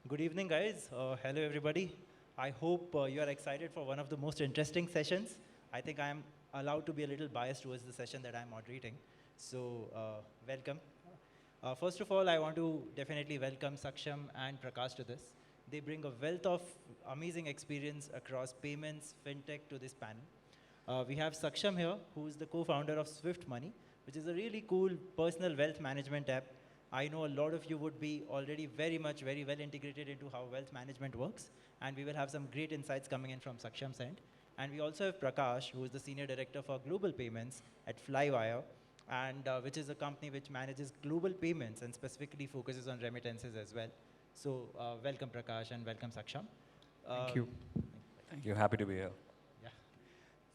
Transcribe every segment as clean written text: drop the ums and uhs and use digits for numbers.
Good evening, guys. Hello, everybody. I hope you are excited for one of the most interesting sessions. I think I am allowed to be a little biased towards the session that I'm moderating. So, welcome. First of all, I want to definitely welcome Saksham and Prakash to this. They bring a wealth of amazing experience across payments, fintech to this panel. We have Saksham here, who is the co-founder of Swift Money, which is a really cool personal wealth management app. I know a lot of you would be already very well integrated into how wealth management works, and we will have some great insights coming in from Saksham's end. And we also have Prakash, who is the senior director for global payments at Flywire, and which is a company which manages global payments and specifically focuses on remittances as well. So welcome Prakash and welcome Saksham. Thank Uh, you. Thank you. Happy to be here. yeah.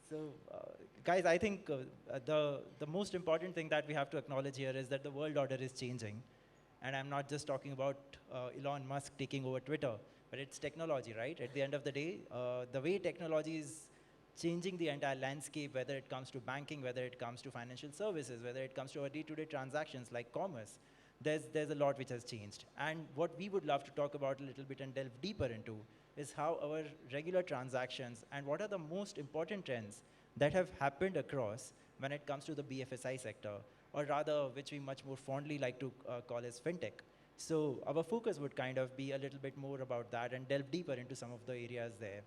So, guys, I think the most important thing that we have to acknowledge here is that the world order is changing, and I'm not just talking about Elon Musk taking over Twitter, but it's technology, right? At the end of the day, the way technology is changing the entire landscape, whether it comes to banking, whether it comes to financial services, whether it comes to our day-to-day transactions like commerce, there's a lot which has changed. And what we would love to talk about a little bit and delve deeper into is how our regular transactions and what are the most important trends that have happened across when it comes to the BFSI sector, or rather, which we much more fondly like to call as fintech. So our focus would kind of be a little bit more about that and delve deeper into some of the areas there.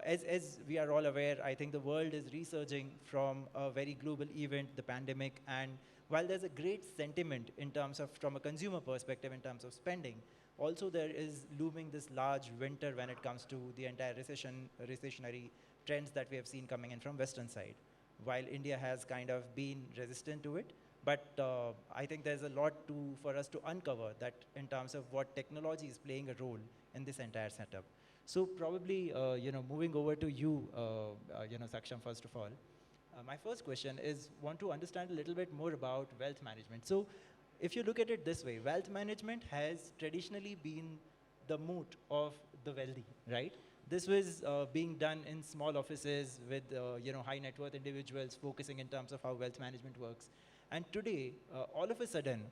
As we are all aware, I think the world is resurging from a very global event, the pandemic, and while there's a great sentiment in terms of, from a consumer perspective, in terms of spending, also there is looming this large winter when it comes to the entire recessionary trends that we have seen coming in from Western side. While India has kind of been resistant to it, but I think there's a lot for us to uncover that in terms of what technology is playing a role in this entire setup. So probably, moving over to you, Saksham, first of all. My first question is, want to understand a little bit more about wealth management. So if you look at it this way, wealth management has traditionally been the moat of the wealthy, right? This was being done in small offices with high net worth individuals focusing in terms of how wealth management works. And today, all of a sudden,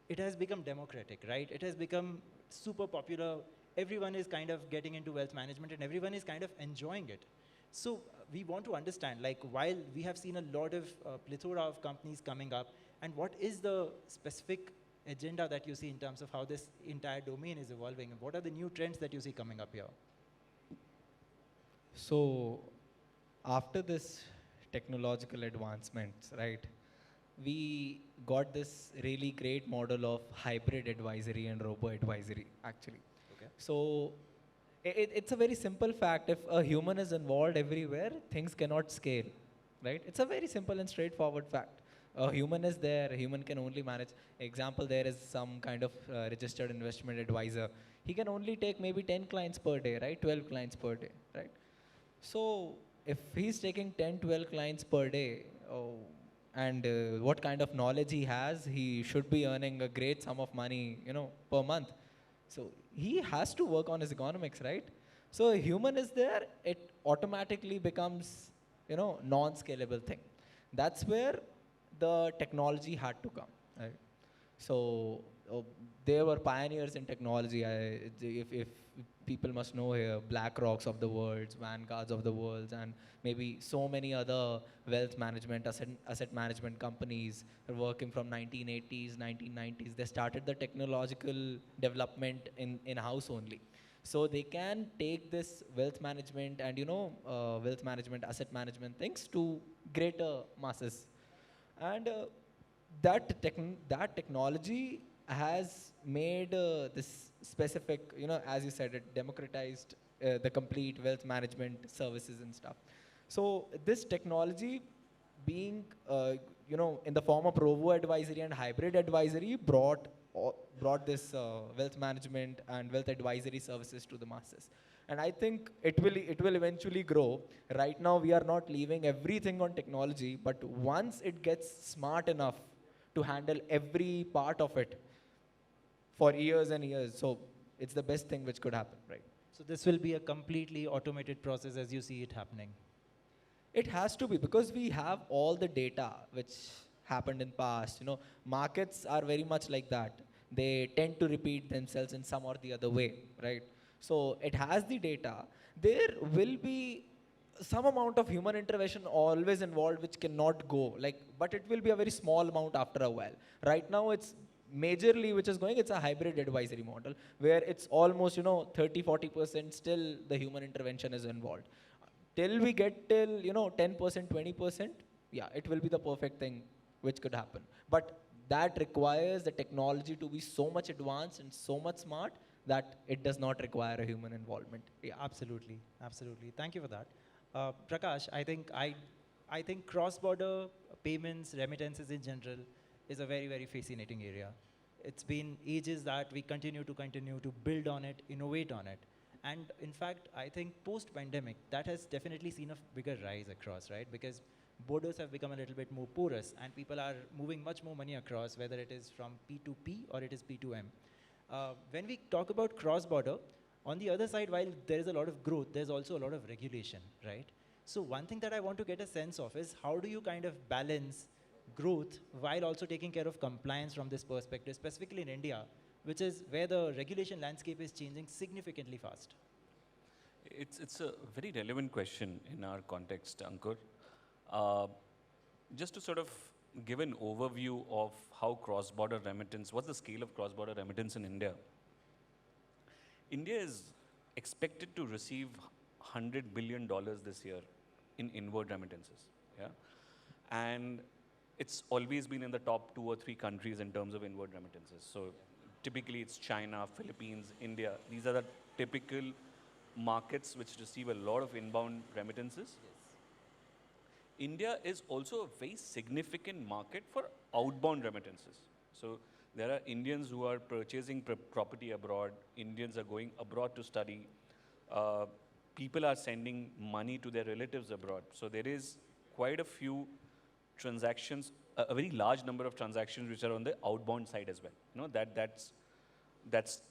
it has become democratic, right? It has become super popular. Everyone is kind of getting into wealth management and everyone is kind of enjoying it. So we want to understand, like, while we have seen a lot of plethora of companies coming up, and what is the specific agenda that you see in terms of how this entire domain is evolving, and what are the new trends that you see coming up here? So, after this technological advancements, right, we got this really great model of hybrid advisory and robo advisory, actually. Okay. So, it's a very simple fact. If a human is involved everywhere, things cannot scale, right? It's a very simple and straightforward fact. A human is there, a human can only manage. Example, there is some kind of registered investment advisor. He can only take maybe 10 clients per day, right? 12 clients per day, right? So if he's taking 10, 12 clients per day, and what kind of knowledge he has, he should be earning a great sum of money, per month. So he has to work on his economics, right? So a human is there, it automatically becomes, non-scalable thing. That's where the technology had to come, right? So they were pioneers in technology. If people must know here, BlackRocks of the world, Vanguards of the world, and maybe so many other wealth management, asset management companies are working from 1980s, 1990s. They started the technological development in-house only. So they can take this wealth management and, wealth management, asset management things to greater masses. And that technology has made this specific, as you said, it democratized the complete wealth management services and stuff. So this technology being, in the form of robo advisory and hybrid advisory brought this wealth management and wealth advisory services to the masses. And I think it will eventually grow. Right now, we are not leaving everything on technology, but once it gets smart enough to handle every part of it for years and years, so it's the best thing which could happen, right? So this will be a completely automated process as you see it happening. It has to be because we have all the data which happened in past. Markets are very much like that. they tend to repeat themselves in some or the other way, right? So it has the data. There will be some amount of human intervention always involved which cannot go, like, but it will be a very small amount after a while. Right now it's majorly which is going, it's a hybrid advisory model where it's almost 30-40% still the human intervention is involved. Till we get till 10% 20%, yeah, it will be the perfect thing which could happen. But that requires the technology to be so much advanced and so much smart that it does not require a human involvement. Yeah. Absolutely, absolutely. Thank you for that. Prakash, I think cross-border payments, remittances in general, is a very, very fascinating area. It's been ages that we continue to build on it, innovate on it. And in fact, I think post-pandemic, that has definitely seen a bigger rise across, right? Because borders have become a little bit more porous and people are moving much more money across, whether it is from P2P or it is P2M. When we talk about cross-border, on the other side, while there is a lot of growth, there's also a lot of regulation, right? So one thing that I want to get a sense of is how do you kind of balance growth while also taking care of compliance from this perspective, specifically in India, which is where the regulation landscape is changing significantly fast? It's a very relevant question in our context, Ankur. Uh, just to sort of give an overview of how cross-border remittance, what's the scale of cross-border remittance in India? India is expected to receive $100 billion this year in inward remittances. Yeah? And it's always been in the top 2 or 3 countries in terms of inward remittances. So typically it's China, Philippines, India. These are the typical markets which receive a lot of inbound remittances. Yes. India is also a very significant market for outbound remittances. So there are Indians who are purchasing property abroad. Indians are going abroad to study. People are sending money to their relatives abroad. So there is quite a few transactions, a very large number of transactions which are on the outbound side as well. That's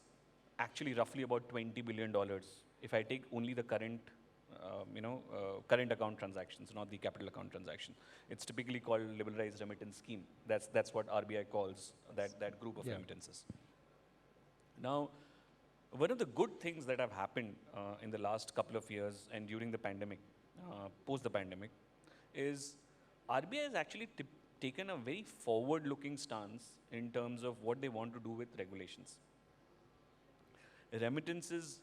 actually roughly about $20 billion. If I take only the current current account transactions, not the capital account transaction. It's typically called liberalized remittance scheme. That's what RBI calls that group of remittances. Now, one of the good things that have happened in the last couple of years and during the pandemic, post the pandemic, is RBI has actually taken a very forward-looking stance in terms of what they want to do with regulations. Remittances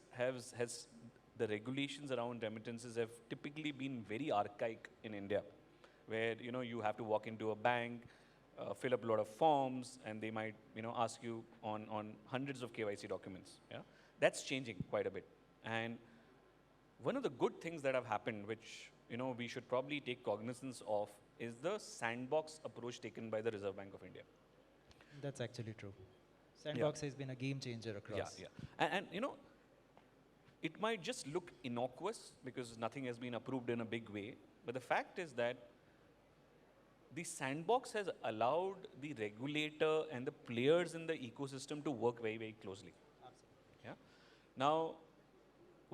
the regulations around remittances have typically been very archaic in India, where you have to walk into a bank, fill up a lot of forms, and they might ask you on hundreds of KYC documents. Yeah, that's changing quite a bit. And one of the good things that have happened, which we should probably take cognizance of, is the sandbox approach taken by the Reserve Bank of India. That's actually true. Sandbox has been a game changer across. Yeah. And it might just look innocuous because nothing has been approved in a big way. But the fact is that the sandbox has allowed the regulator and the players in the ecosystem to work very, very closely. Absolutely. Yeah. Now,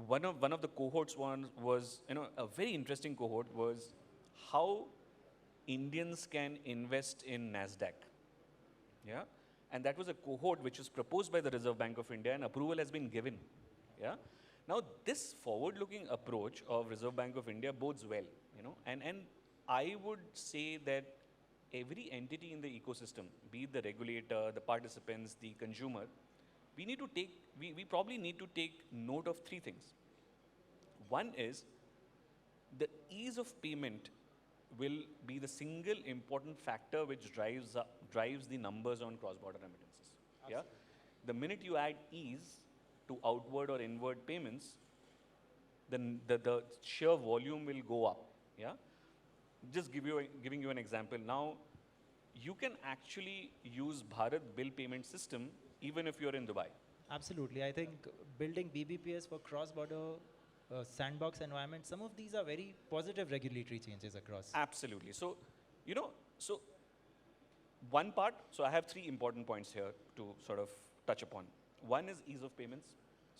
one of the cohorts was a very interesting cohort was how Indians can invest in NASDAQ. Yeah. And that was a cohort which was proposed by the Reserve Bank of India and approval has been given. Yeah. Now, this forward-looking approach of Reserve Bank of India bodes well, and I would say that every entity in the ecosystem, be it the regulator, the participants, the consumer, we probably need to take note of 3 things. One is the ease of payment will be the single important factor which drives the numbers on cross-border remittances. Yeah, the minute you add ease to outward or inward payments, then the sheer volume will go up. Yeah, just giving you an example. Now, you can actually use Bharat bill payment system even if you're in Dubai. Absolutely. I think building BBPS for cross-border sandbox environment, some of these are very positive regulatory changes across. Absolutely. So, so one part, so I have 3 important points here to sort of touch upon. One is ease of payments.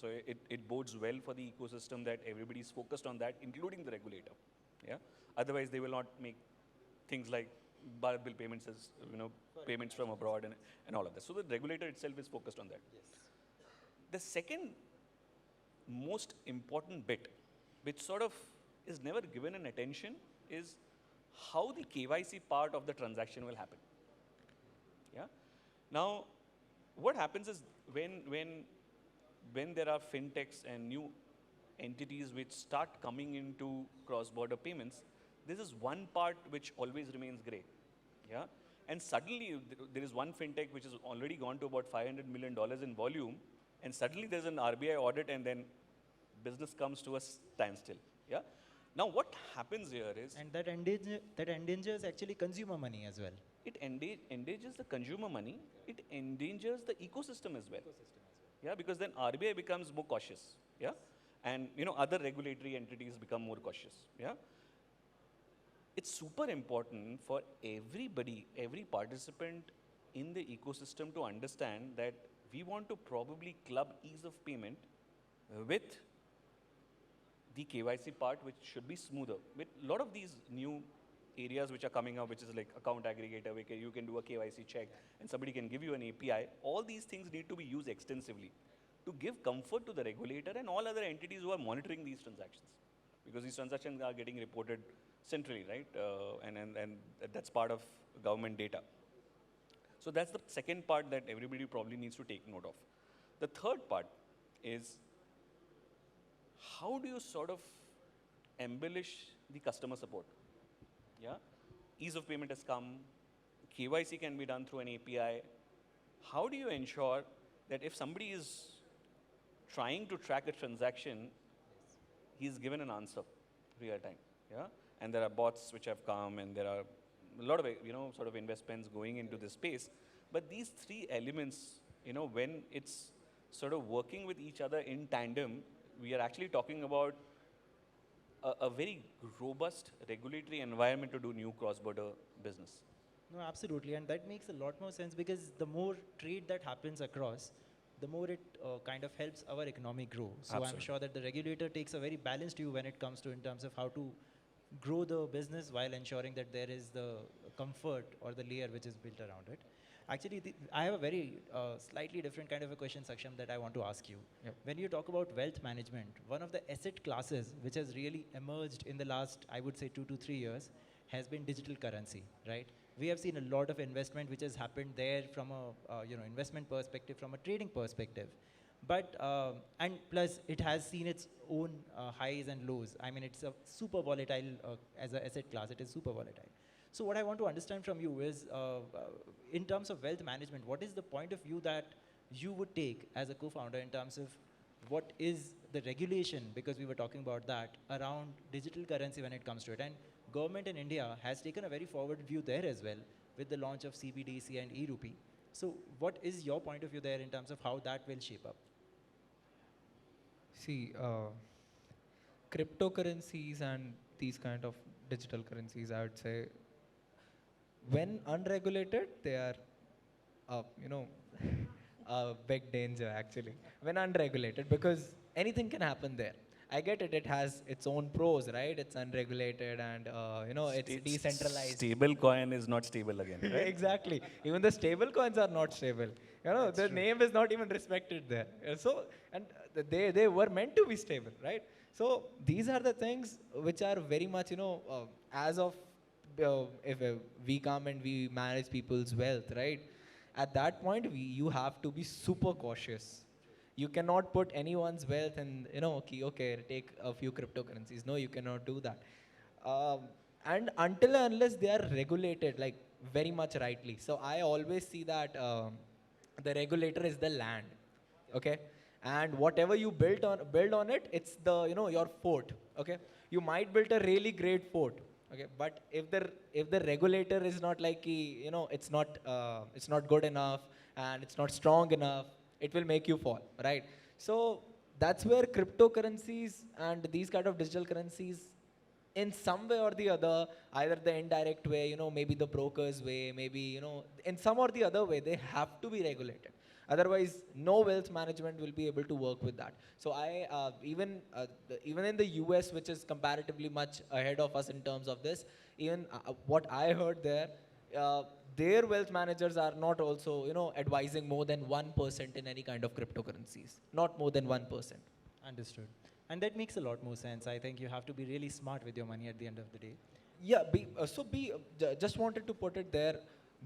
So it bodes well for the ecosystem that everybody is focused on that, including the regulator. Yeah. Otherwise, they will not make things like bulk bill payments as, payments from abroad and all of that. So the regulator itself is focused on that. Yes. The second most important bit, which sort of is never given an attention, is how the KYC part of the transaction will happen. Yeah. Now, what happens is when there are fintechs and new entities which start coming into cross-border payments, this is one part which always remains gray. Yeah. And suddenly there is one fintech which has already gone to about $500 million in volume, and suddenly there's an RBI audit, and then business comes to a standstill. Yeah. Now what happens here is, And that endangers actually consumer money as well. it endangers the consumer money, it endangers the ecosystem as well. Yeah, because then RBI becomes more cautious. Yeah. And other regulatory entities become more cautious. Yeah. It's super important for everybody, every participant in the ecosystem to understand that we want to probably club ease of payment with the KYC part, which should be smoother. With a lot of these new areas which are coming up, which is like account aggregator, where you can do a KYC check and somebody can give you an API, all these things need to be used extensively to give comfort to the regulator and all other entities who are monitoring these transactions. Because these transactions are getting reported centrally, right? And that's part of government data. So that's the second part that everybody probably needs to take note of. The third part is, how do you sort of embellish the customer support? Yeah, ease of payment has come, KYC can be done through an API. How do you ensure that if somebody is trying to track a transaction, he's given an answer real time? Yeah, and there are bots which have come, and there are a lot of sort of investments going into this space. But these three elements, when it's sort of working with each other in tandem, we are actually talking about a very robust regulatory environment to do new cross-border business. No, absolutely, and that makes a lot more sense, because the more trade that happens across, the more it kind of helps our economy grow. So Absolutely. I'm sure that the regulator takes a very balanced view when it comes to in terms of how to grow the business while ensuring that there is the comfort or the layer which is built around it. Actually, I have a very slightly different kind of a question, Saksham, that I want to ask you. Yep. When you talk about wealth management, one of the asset classes which has really emerged in the last, I would say, 2 to 3 years has been digital currency, right? We have seen a lot of investment which has happened there from a investment perspective, from a trading perspective. But, and plus it has seen its own highs and lows. I mean, it's a super volatile as an asset class, it is super volatile. So what I want to understand from you is, in terms of wealth management, what is the point of view that you would take as a co-founder in terms of what is the regulation, because we were talking about that, around digital currency when it comes to it. And government in India has taken a very forward view there as well with the launch of CBDC and e-rupee. So what is your point of view there in terms of how that will shape up? See, cryptocurrencies and these kind of digital currencies, I would say, when unregulated, they are, a big danger actually. When unregulated, because anything can happen there. I get it, it has its own pros, right? It's unregulated and, it's decentralized. Stable coin is not stable again, right? Exactly. Even the stable coins are not stable. The name is not even respected there. So, and they were meant to be stable, right? So these are the things which are very much, as of if we come and we manage people's wealth, right? At that point, you have to be super cautious. You cannot put anyone's wealth and, okay, take a few cryptocurrencies. No, you cannot do that. And until and unless they are regulated, like very much rightly. So I always see that the regulator is the land, okay? And whatever you build on it, it's the, your fort, okay? You might build a really great fort, okay? But if the regulator is not like, it's not good enough and it's not strong enough, it will make you fall, right? So that's where cryptocurrencies and these kind of digital currencies, in some way or the other, either the indirect way, maybe the broker's way, maybe, in some or the other way, they have to be regulated. Otherwise, no wealth management will be able to work with that. So even in the US, which is comparatively much ahead of us in terms of this, even what I heard there, their wealth managers are not also, advising more than 1% in any kind of cryptocurrencies. Not more than 1%. Understood. And that makes a lot more sense. I think you have to be really smart with your money at the end of the day. Yeah, just wanted to put it there.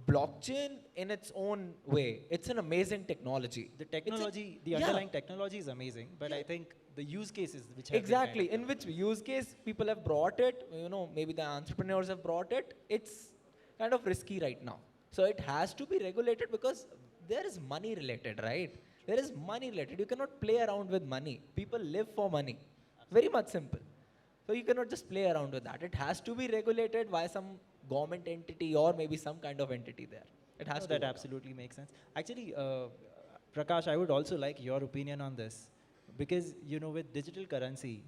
Blockchain in its own way, it's an amazing technology. The technology, the yeah. underlying technology is amazing, but I think the use cases which have Exactly. been In which use case people have brought it, maybe the entrepreneurs have brought it, it's kind of risky right now. So it has to be regulated because there is money related, right? There is money related. You cannot play around with money. People live for money. Very much simple. So you cannot just play around with that. It has to be regulated by some government entity or maybe some kind of entity there. It has No, to that work absolutely makes sense. Actually, Prakash, I would also like your opinion on this because with digital currency,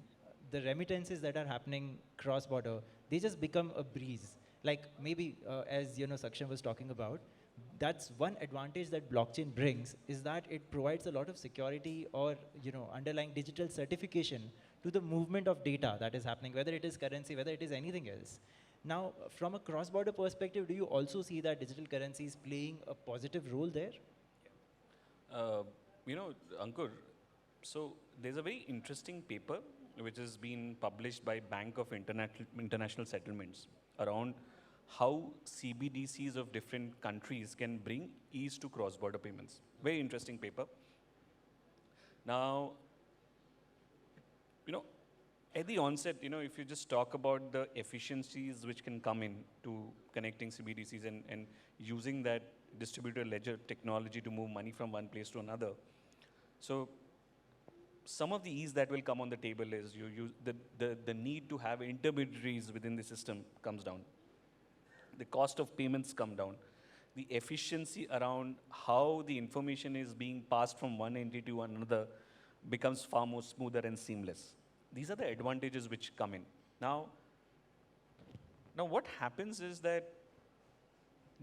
the remittances that are happening cross-border, they just become a breeze. Like maybe as Saksham was talking about, that's one advantage that blockchain brings is that it provides a lot of security or underlying digital certification to the movement of data that is happening, whether it is currency, whether it is anything else. Now, from a cross-border perspective, do you also see that digital currency is playing a positive role there? Uh, Ankur, so there's a very interesting paper which has been published by Bank of International Settlements around how CBDCs of different countries can bring ease to cross-border payments. Very interesting paper. Now, at the onset, if you just talk about the efficiencies which can come in to connecting CBDCs and using that distributed ledger technology to move money from one place to another. So some of the ease that will come on the table is the need to have intermediaries within the system comes down. The cost of payments come down. The efficiency around how the information is being passed from one entity to another becomes far more smoother and seamless. These are the advantages which come in. Now what happens is that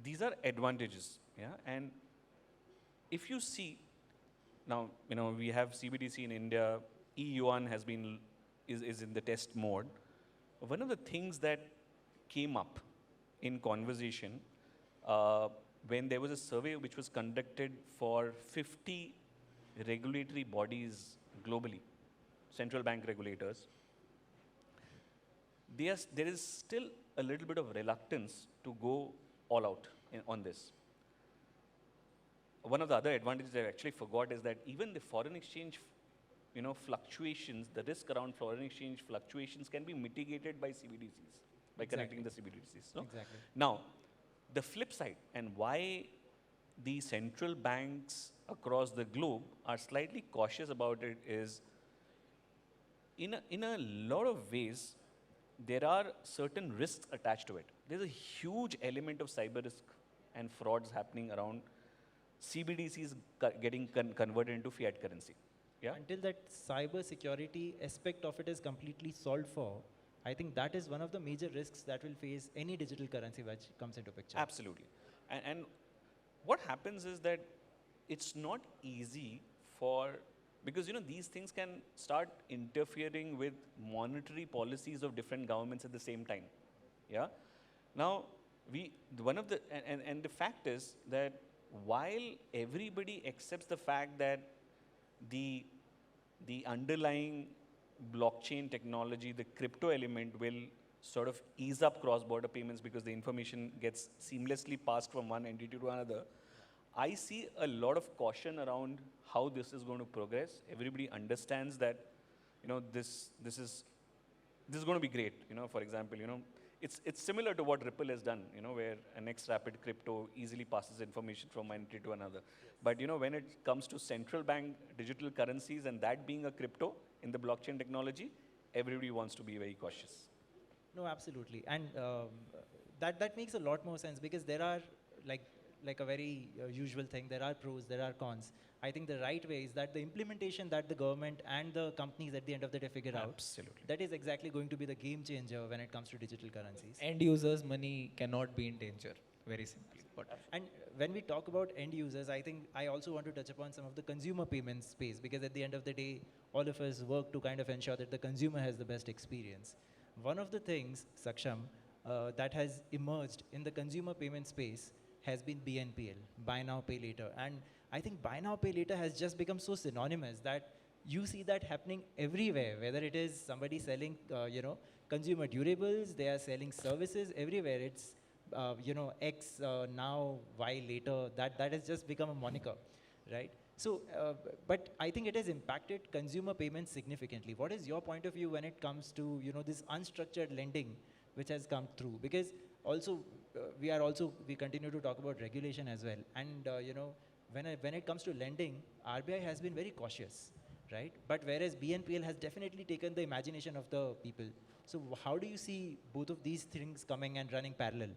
these are advantages, yeah? And if you see, now, we have CBDC in India, e-yuan is in the test mode. One of the things that came up in conversation when there was a survey which was conducted for 50 regulatory bodies globally, central bank regulators, there is still a little bit of reluctance to go all out on this. One of the other advantages I actually forgot is that even the foreign exchange, fluctuations, the risk around foreign exchange fluctuations can be mitigated by CBDCs, by connecting the CBDCs. No? Exactly. Now, the flip side and why the central banks across the globe are slightly cautious about it is in a lot of ways, there are certain risks attached to it. There's a huge element of cyber risk and frauds happening around CBDCs getting converted into fiat currency. Yeah? Until that cyber security aspect of it is completely solved for, I think that is one of the major risks that will face any digital currency which comes into picture. Absolutely. And what happens is that it's not easy because these things can start interfering with monetary policies of different governments at the same time. Yeah. Now, and the fact is that while everybody accepts the fact that the underlying blockchain technology, the crypto element will sort of ease up cross-border payments because the information gets seamlessly passed from one entity to another, I see a lot of caution around how this is going to progress. Everybody understands that, this is going to be great. For example, it's similar to what Ripple has done, where an next rapid crypto easily passes information from one entity to another. But, when it comes to central bank digital currencies and that being a crypto in the blockchain technology, everybody wants to be very cautious. No, absolutely. And that makes a lot more sense because there are like a very usual thing. There are pros, there are cons. I think the right way is that the implementation that the government and the companies at the end of the day figure out, that is exactly going to be the game changer when it comes to digital currencies. End users' money cannot be in danger, very simply. And when we talk about end users, I think I also want to touch upon some of the consumer payment space because at the end of the day, all of us work to kind of ensure that the consumer has the best experience. One of the things, Saksham, that has emerged in the consumer payment space has been BNPL, buy now, pay later. And I think buy now, pay later has just become so synonymous that you see that happening everywhere, whether it is somebody selling, consumer durables, they are selling services everywhere. It's, X now, Y later. That has just become a moniker, right? So, but I think it has impacted consumer payments significantly. What is your point of view when it comes to, this unstructured lending which has come through? Because also, we continue to talk about regulation as well. And, when it comes to lending, RBI has been very cautious, right? But whereas BNPL has definitely taken the imagination of the people. So how do you see both of these things coming and running parallel?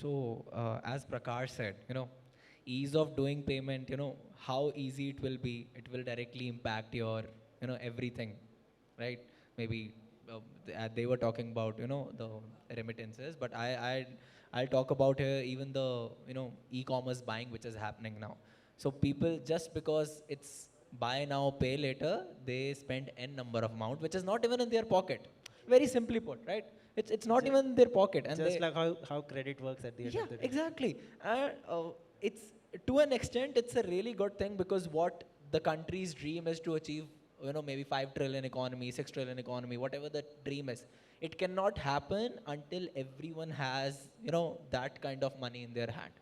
So, as Prakash said, ease of doing payment, how easy it will be, it will directly impact your, everything, right? Maybe they were talking about, the remittances, but I'll talk about even the, e-commerce buying which is happening now. So people, just because it's buy now, pay later, they spend n number of amount, which is not even in their pocket. Very simply put, right? It's not even in their pocket, and Just they, like how credit works at the end yeah, of the day. exactly. And it's, to an extent, it's a really good thing, because what the country's dream is to achieve, maybe 5 trillion economy, 6 trillion economy, whatever the dream is, it cannot happen until everyone has, that kind of money in their hand.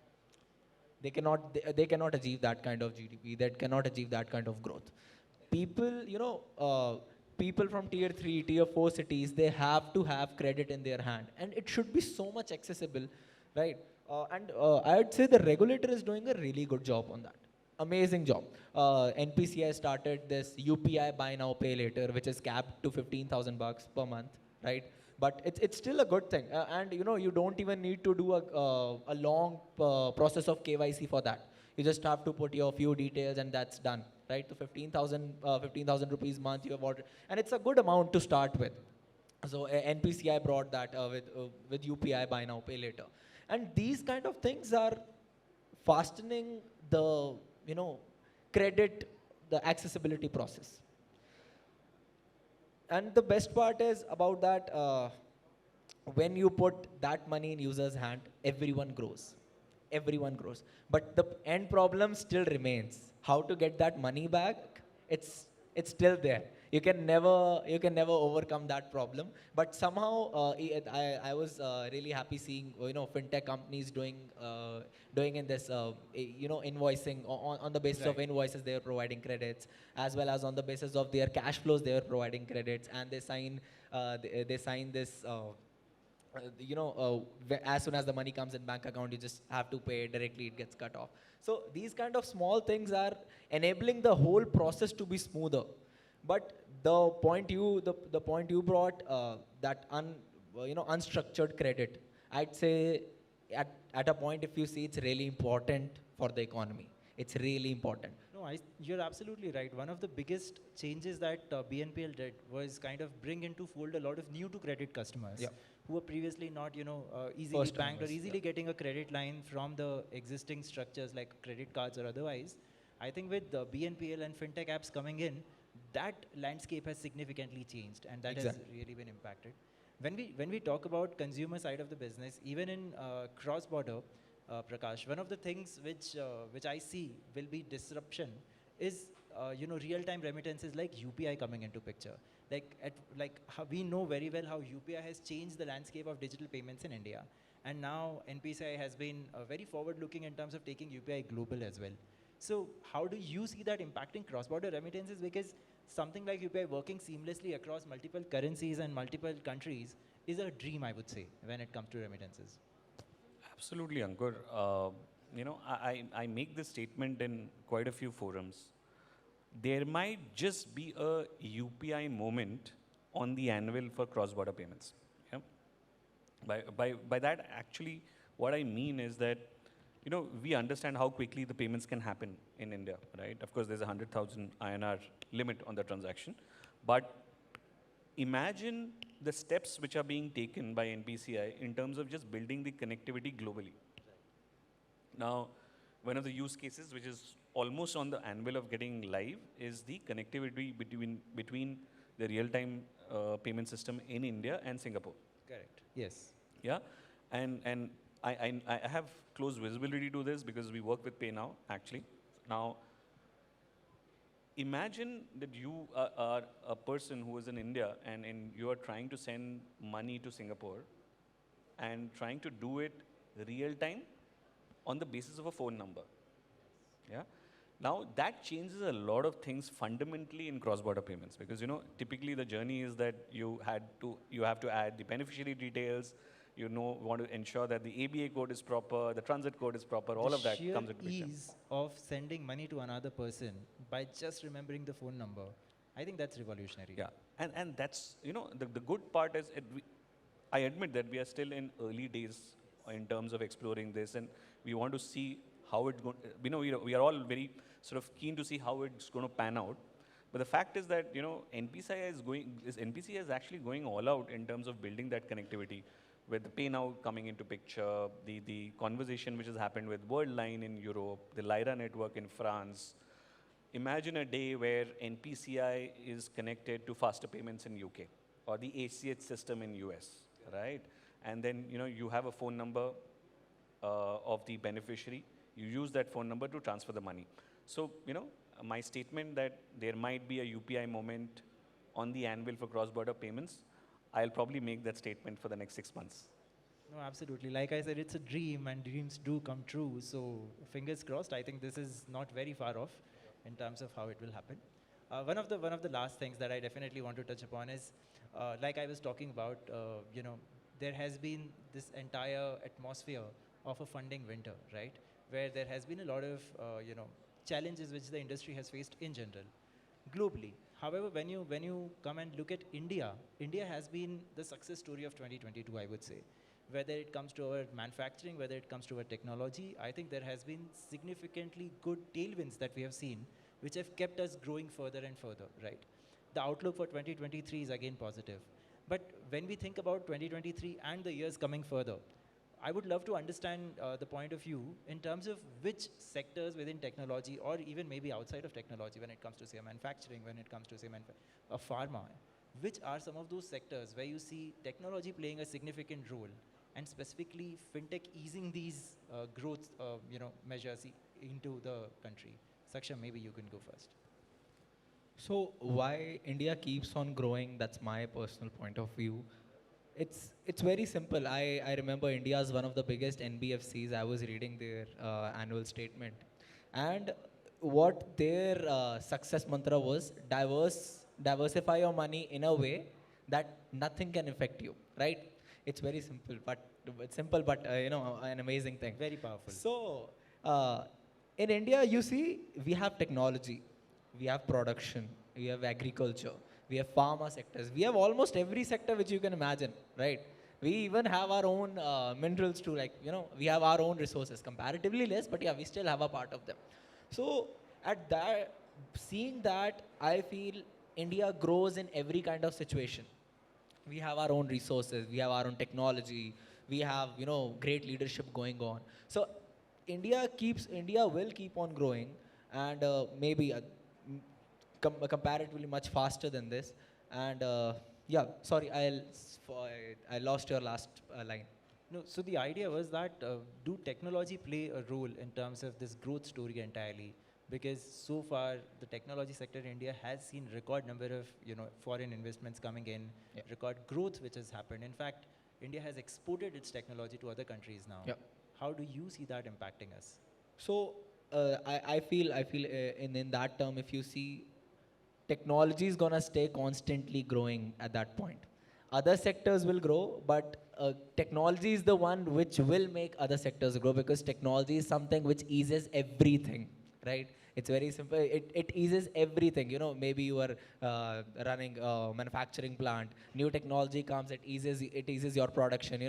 They cannot achieve that kind of GDP, that cannot achieve that kind of growth. People, people from tier 3, tier 4 cities, they have to have credit in their hand, and it should be so much accessible, right? And I would say the regulator is doing a really good job on that. Amazing job. NPCI started this UPI buy now pay later, which is capped to 15,000 bucks per month, right? But it's still a good thing, and you don't even need to do a long process of KYC for that. You just have to put your few details, and that's done, right? So 15,000 rupees a month you have ordered, and it's a good amount to start with. So NPCI brought that with UPI buy now pay later, and these kind of things are fastening the credit, the accessibility process. And the best part is about that, when you put that money in users' hand, everyone grows. Everyone grows. But the end problem still remains. How to get that money back? It's still there. You can never overcome that problem. But somehow, I was really happy seeing fintech companies doing in this invoicing on the basis of Right. invoices. They are providing credits, as well as on the basis of their cash flows they are providing credits, and they sign this. As soon as the money comes in bank account, you just have to pay it directly, it gets cut off. So these kind of small things are enabling the whole process to be smoother. But the point you brought, that unstructured credit, I'd say at a point, if you see, it's really important for the economy. It's really important. No, you're absolutely right. One of the biggest changes that BNPL did was kind of bring into fold a lot of new to credit customers Yeah. who were previously not, easily First banked or timers, easily getting a credit line from the existing structures like credit cards or otherwise. I think with the BNPL and fintech apps coming in, that landscape has significantly changed, and that has Exactly. really been impacted. When we talk about consumer side of the business, even in cross-border, Prakash, one of the things which I see will be disruption is real-time remittances like UPI coming into picture. We know very well how UPI has changed the landscape of digital payments in India, and now NPCI has been very forward-looking in terms of taking UPI global as well. So how do you see that impacting cross-border remittances? Because something like UPI working seamlessly across multiple currencies and multiple countries is a dream, I would say, when it comes to remittances. Absolutely, Ankur. I make this statement in quite a few forums. There might just be a UPI moment on the anvil for cross-border payments. Yeah? By that, actually, what I mean is that, we understand how quickly the payments can happen in India, right? Of course, there's a 100,000 INR limit on the transaction. But imagine the steps which are being taken by NPCI in terms of just building the connectivity globally. Now, one of the use cases which is almost on the anvil of getting live is the connectivity between the real-time payment system in India and Singapore. Correct. Yes. Yeah, and I have close visibility to this because we work with Pay Now actually. Now, imagine that you are a person who is in India and you are trying to send money to Singapore and trying to do it real time on the basis of a phone number. Yeah. Now that changes a lot of things fundamentally in cross-border payments because typically the journey is that you have to add the beneficiary details, want to ensure that the ABA code is proper, the transit code is proper, all The of that sheer comes into picture. ease of sending money to another person by just remembering the phone number, I think that's revolutionary. Yeah, and that's the good part is I admit that we are still in early days in terms of exploring this, and we want to see how it going. We are all very sort of keen to see how it's going to pan out. But the fact is that NPCI is actually going all out in terms of building that connectivity, with the Pay Now coming into picture, the conversation which has happened with Worldline in Europe, the Lyra network in France. Imagine a day where NPCI is connected to faster payments in UK or the ACH system in US, right? And then you have a phone number of the beneficiary. You use that phone number to transfer the money. So my statement that there might be a UPI moment on the anvil for cross-border payments, I'll probably make that statement for the next 6 months. No, absolutely. Like I said, it's a dream and dreams do come true. So fingers crossed. I think this is not very far off in terms of how it will happen. One of the last things that I definitely want to touch upon is, like I was talking about, there has been this entire atmosphere of a funding winter, right? Where there has been a lot of, challenges which the industry has faced in general, globally. However, when you come and look at India, India has been the success story of 2022, I would say. Whether it comes to our manufacturing, whether it comes to our technology, I think there has been significantly good tailwinds that we have seen, which have kept us growing further and further, right? The outlook for 2023 is again positive. But when we think about 2023 and the years coming further, I would love to understand the point of view in terms of which sectors within technology or even maybe outside of technology when it comes to say manufacturing, when it comes to say pharma, which are some of those sectors where you see technology playing a significant role and specifically fintech easing these growth measures into the country. Saksham, maybe you can go first. So why India keeps on growing, that's my personal point of view. It's very simple. I remember India is one of the biggest NBFCs. I was reading their annual statement. And what their success mantra was, diversify your money in a way that nothing can affect you, right? It's very simple, but an amazing thing. Very powerful. So, in India, you see, we have technology, we have production, we have agriculture, we have pharma sectors, we have almost every sector which you can imagine, right? We even have our own minerals too, like, we have our own resources, comparatively less, but yeah, we still have a part of them. So, seeing that, I feel India grows in every kind of situation. We have our own resources, we have our own technology, we have great leadership going on. So India will keep on growing, and maybe comparatively much faster than this. And yeah, sorry, I lost your last line. No, so the idea was that do technology play a role in terms of this growth story entirely? Because so far the technology sector in India has seen record number of foreign investments coming in, Yeah. record growth which has happened. In fact, India has exported its technology to other countries now. Yeah. How do you see that impacting us? So I feel in that term, if you see, technology is gonna stay constantly growing at that point. Other sectors will grow, but technology is the one which will make other sectors grow, because technology is something which eases everything, right? It's very simple. It eases everything. Maybe you are running a manufacturing plant. New technology comes. It eases your production.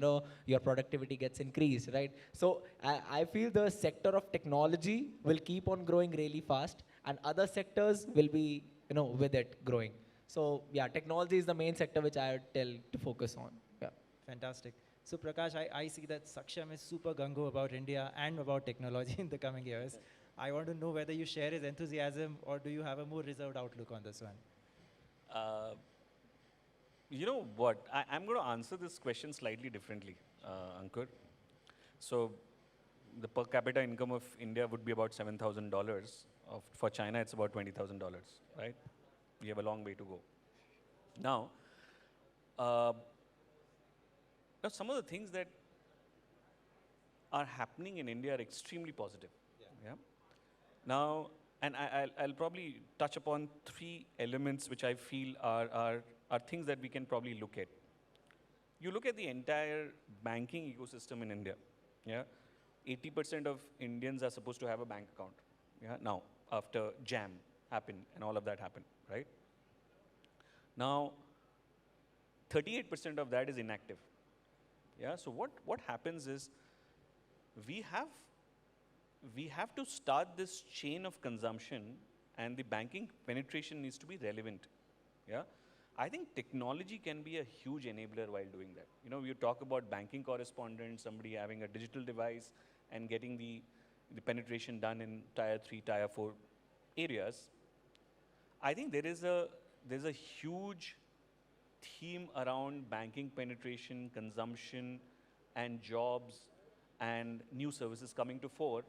Your productivity gets increased, right? So I feel the sector of technology will keep on growing really fast, and other sectors will be with it growing. So yeah, technology is the main sector which I would tell to focus on. Yeah. Fantastic. So Prakash, I see that Saksham is super gung-ho about India and about technology in the coming years. I want to know whether you share his enthusiasm or do you have a more reserved outlook on this one? You know what? I'm going to answer this question slightly differently, Ankur. So the per capita income of India would be about $7,000. For China, it's about $20,000, right? We have a long way to go. Now, uh, now some of the things that are happening in India are extremely positive. Yeah. Now, and I'll probably touch upon three elements which I feel are things that we can probably look at. You look at the entire banking ecosystem in India. Yeah. 80% of Indians are supposed to have a bank account. Yeah. Now, after JAM happened and all of that happened, right? Now, 38% of that is inactive. Yeah. So what happens is we have we have to start this chain of consumption, and the banking penetration needs to be relevant. Yeah. I think technology can be a huge enabler while doing that. You know, you talk about banking correspondents, somebody having a digital device and getting the penetration done in tier 3, tier 4 areas. I think there's a huge theme around banking penetration, consumption, and jobs and new services coming to fore,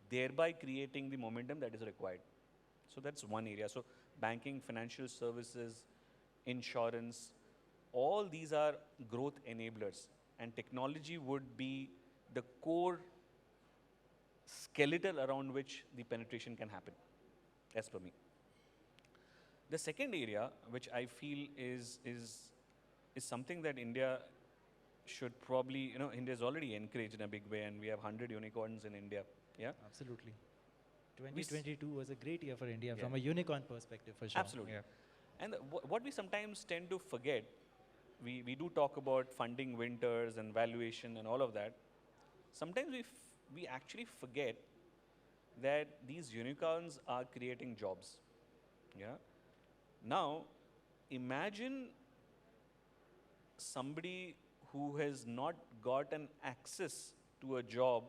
thereby creating the momentum that is required. So that's one area. So banking, financial services, insurance, all these are growth enablers, and technology would be the core skeletal around which the penetration can happen, as per me. The second area, which I feel is something that India should probably, India is already encouraged in a big way, and we have 100 unicorns in India. Yeah, Absolutely. We s- 2022 was a great year for India Yeah. from a unicorn perspective, for sure. absolutely. Yeah. And what we sometimes tend to forget, we do talk about funding winters and valuation and all of that. Sometimes we actually forget that these unicorns are creating jobs. Yeah. Now, imagine somebody who has not gotten access to a job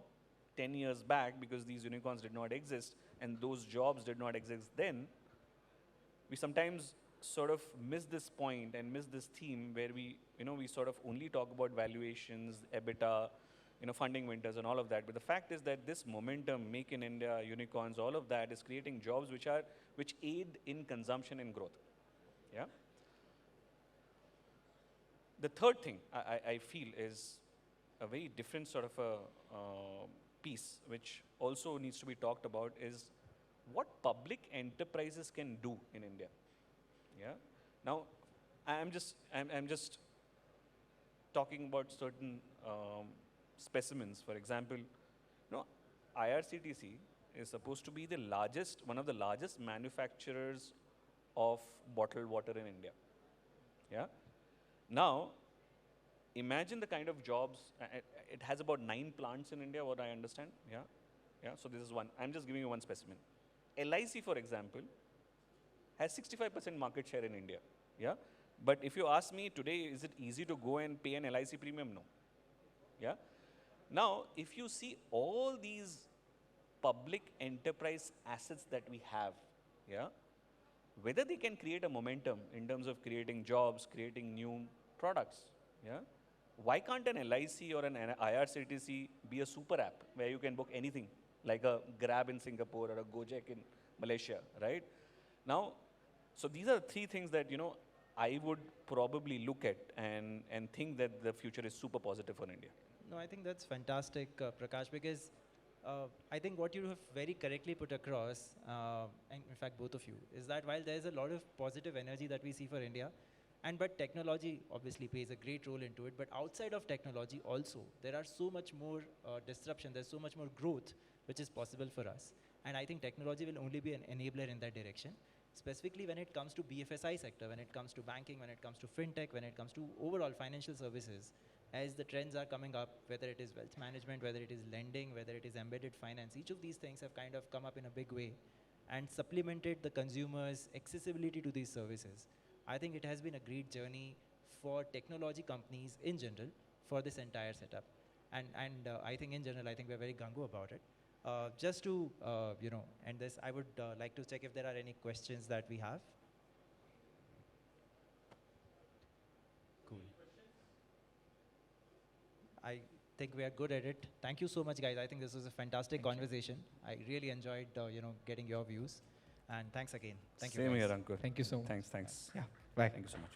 10 years back because these unicorns did not exist and those jobs did not exist then. We sometimes sort of miss this point and miss this theme where we sort of only talk about valuations, EBITDA, funding winters and all of that. But the fact is that this momentum, Make in India, unicorns, all of that is creating jobs which aid in consumption and growth. Yeah. The third thing I feel is a very different sort of a piece, which also needs to be talked about, is what public enterprises can do in India. Yeah. Now, I'm just talking about certain specimens. For example, IRCTC is supposed to be one of the largest manufacturers of bottled water in India. Yeah. Now, imagine the kind of jobs. It has about 9 plants in India, what I understand. Yeah. Yeah. So this is one. I'm just giving you one specimen. LIC, for example, has 65% market share in India. Yeah. But if you ask me today, is it easy to go and pay an LIC premium? No. Yeah. Now, if you see all these public enterprise assets that we have, yeah, whether they can create a momentum in terms of creating jobs, creating new products, yeah, why can't an LIC or an IRCTC be a super app where you can book anything, like a Grab in Singapore or a Gojek in Malaysia, right? Now, so these are three things that, I would probably look at and think that the future is super positive for India. No, I think that's fantastic, Prakash, because I think what you have very correctly put across, and in fact both of you, is that while there's a lot of positive energy that we see for India, but technology obviously plays a great role into it, but outside of technology also, there are so much more disruption, there's so much more growth which is possible for us. And I think technology will only be an enabler in that direction, specifically when it comes to BFSI sector, when it comes to banking, when it comes to fintech, when it comes to overall financial services. As the trends are coming up, whether it is wealth management, whether it is lending, whether it is embedded finance, each of these things have kind of come up in a big way and supplemented the consumer's accessibility to these services. I think it has been a great journey for technology companies in general for this entire setup. And I think in general, I think we're very gung-ho about it. Just to end this, I would like to check if there are any questions that we have. I think we are good at it. Thank you so much, guys. I think this was a fantastic conversation. I really enjoyed, getting your views. And thanks again. Thank you, Same guys. here, Ankur. Thank you so much. Thanks. Yeah. Bye. Thank you so much.